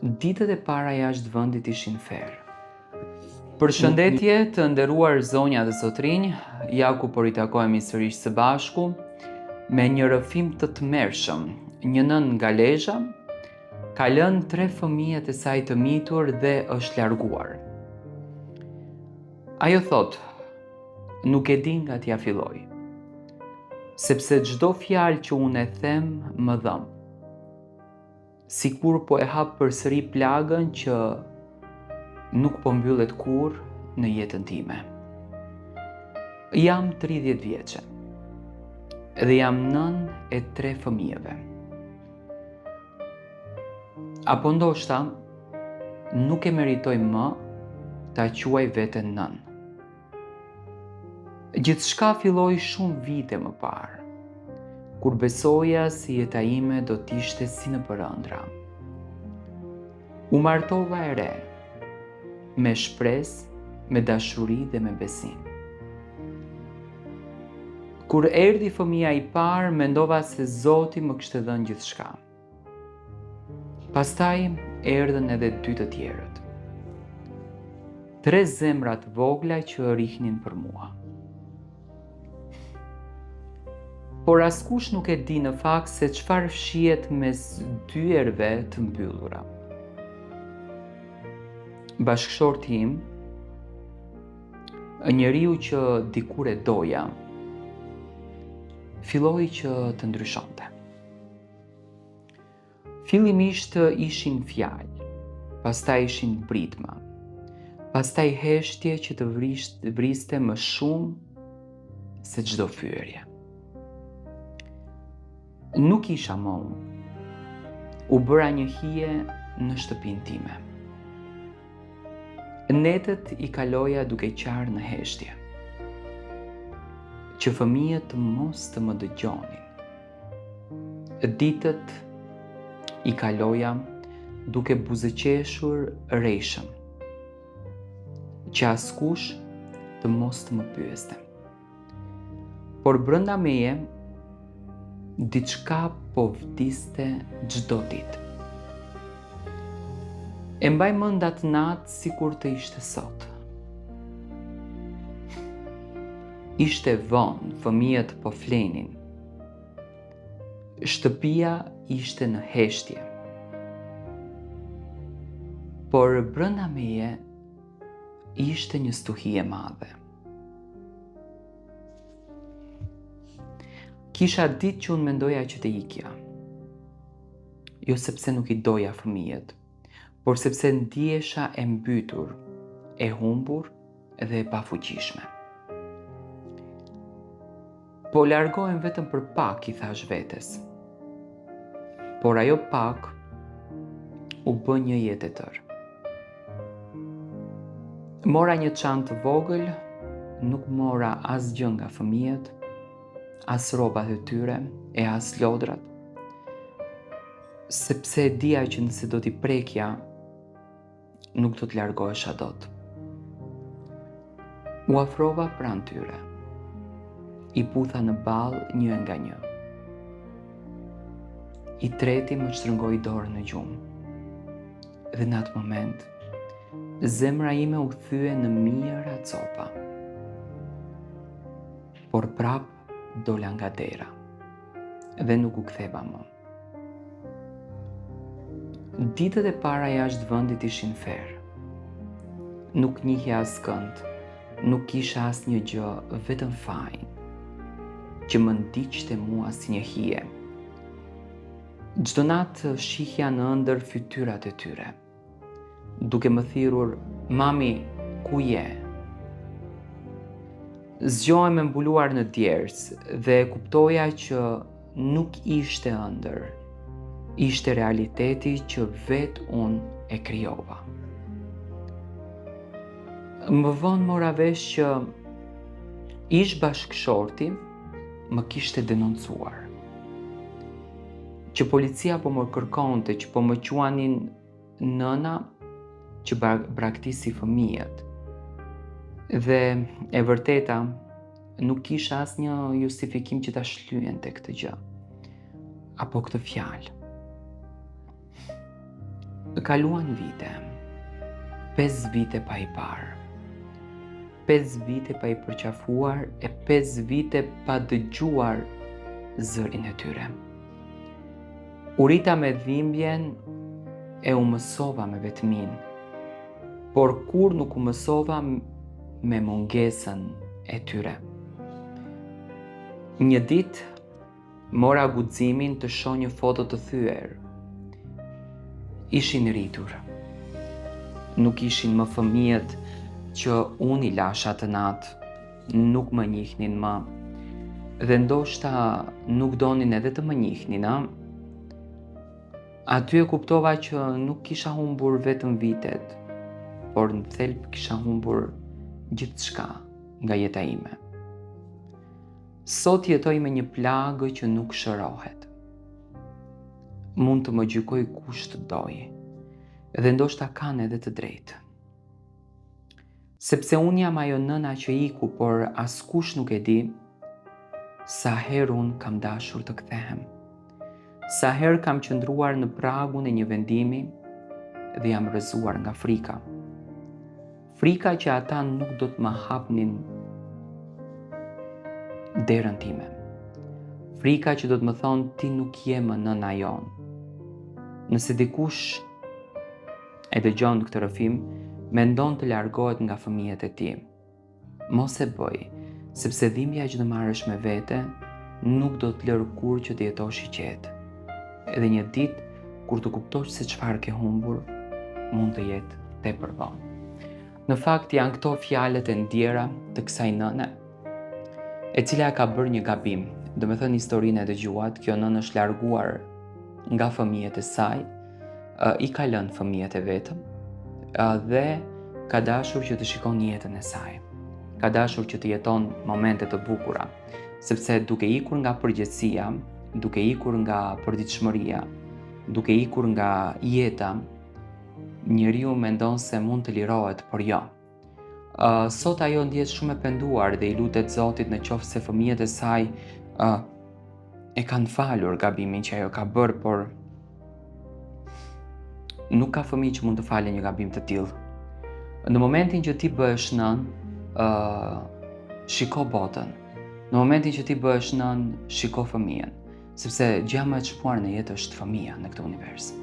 Ditët e para jashtë vendit ishin ferë. Përshëndetje të nderuar zonja dhe zotrinj, ja ku po ritakohemi sërish së bashku me një rrëfim të tmerrshëm. Një nën nga Lezhë ka lënë 3 fëmijët e saj të mitur dhe është larguar. Ajo thot, nuk e di nga t'ja filloj, sepse çdo fjalë që unë e them më dhëm, sikur po e hap përsëri plagën që nuk po mbyllet kurrë në jetën time. Jam 30 vjeçe dhe jam nën e 3 fëmijëve. Apo ndoshta nuk e meritoj më ta quaj veten nën. Gjithçka filloi shumë vite më parë, kur besoja se jeta ime do t'ishte si në përëndra. U martova e re, me shpresë, me dashuri dhe me besim. Kur erdhi fëmia i parë, mendova se Zoti më kishte dhënë gjithçka. Pastaj erdhën edhe 2 të tjerët. 3 zemra të vogla që rrihnin për mua. Por askush nuk e di në fakt se çfarë fshihet mes 2 erëve të mbyllura. Bashkëshorti im, njeriu që dikur e doja, filloi që të ndryshonte. Fillimisht ishin fjalë, pastaj ishin britma, pastaj heshtje që të vriste më shumë se çdo fyerje. Nuk isha më unë. U bëra një hije në shtëpinë time. Netët i kaloja duke qarë në heshtje, që fëmijët mos të më dëgjonin. Ditët i kaloja duke buzëqeshur rreshëm, që askush të mos të më pyeste. Por brenda meje, diçka po vdiste çdo ditë. E mbaj mend atë natë sikur të ishte sot. Ishte vonë, fëmijët po flenin. Shtëpia ishte në heshtje. Por brenda meje ishte një stuhi e madhe. Kisha ditë që unë mendoja që të ikja. Jo sepse nuk i doja fëmijët, por sepse ndihesha e mbytur, e humbur dhe e pafuqishme. Po largohem vetëm për pak, i thash vetes. Por ajo pak u bë një jetë e tërë. Mora një çantë të vogël, nuk mora asgjë nga fëmijët, as rrobat e tyre e as lodrat, sepse e dija që nëse do t'i prekja, nuk do t'largohesha dot. U afrova pranë tyre, i putha në ballë një nga një. I treti më shtrëngoi dorën në gjumë, dhe në atë moment, zemra ime u thye në mijëra copa. Por prap dola nga dera dhe nuk u ktheva më. Ditët e para jashtë vendit ishin ferë. Nuk njihja askënd, nuk kisha asnjë gjë, vetëm fajin, që më ndiqte mua si një hije. Çdo natë shihja në ëndër fytyrat e tyre, duke më thirrur, "Mami, ku je?" Zgjohem me mbuluar në djers dhe kuptoja që nuk ishte ëndër, ishte realiteti që vetë unë e krijova. Më vonë mora vesh që ish bashkëshorti më kishte denoncuar, që policia po më kërkonte, që po më quanin nëna që braktisi fëmijët. Dhe e vërteta, nuk kisha asnjë justifikim që ta shlyen këtë gjë, apo këtë fjalë. Kaluan vite, 5 vite pa i parë, 5 vite pa i përqafuar e 5 vite pa dëgjuar zërin e tyre. U rita me dhimbjen e u mësova me vetmin, por kur nuk u mësova me mungesën e tyre. Një ditë mora guximin të shoh një foto të thyer. Ishin rritur. Nuk ishin më fëmijët që unë i lasha atë natë, nuk më njihnin më, dhe ndoshta nuk donin edhe të më njihnin, a? Aty e kuptova që nuk kisha humbur vetëm vitet, por në thelb kisha humbur gjithçka nga jeta ime. Sot jetoj me një plagë që nuk shërohet. Mund të më gjykoj kush të dojë, dhe ndoshta kanë edhe të drejtë. Sepse unë jam ajo nëna që iku, por askush nuk e di sa herë unë kam dashur të kthehem. Sa herë kam qëndruar në pragun e një vendimi dhe jam rrëzuar nga frika. Frika që ata nuk do të më hapnin derën time. Frika që do të më thonë ti nuk je më nëna jonë. Nëse dikush e dëgjon këtë rrëfim, mendon të largohet nga fëmijët e tij. Mos e bëj, sepse dhimbja që do marrësh me vete nuk do të lërë kur që të jetosh i qetë. Edhe një ditë, kur të kuptosh se çfarë ke humbur, mund të jetë tepër vonë. Në fakt janë këto fjalët e ndjera të kësaj nëne, e cila ka bërë një gabim. Do me thënë historinë e dëgjuat, kjo nënë është larguar nga fëmijët e saj, i ka lënë fëmijët e vetëm, dhe ka dashur që të shikon jetën e saj. Ka dashur që të jeton momente të bukura, sepse duke ikur nga përgjegjësia, duke ikur nga përditshmëria, duke ikur nga jeta, njeriu mendon se mund të lirohet, por jo. Sot ajo ndjes shumë e penduar dhe i lutet Zotit në qoftë se fëmijët e saj e kanë falur gabimin që ajo ka bërë, por nuk ka fëmijë që mund të falë një gabim të tillë. Në momentin që ti bëhesh nën, shiko botën. Në momentin që ti bëhesh nën, shiko fëmijën, sepse gjëja më e çmuar në jetë është fëmia në këtë univers.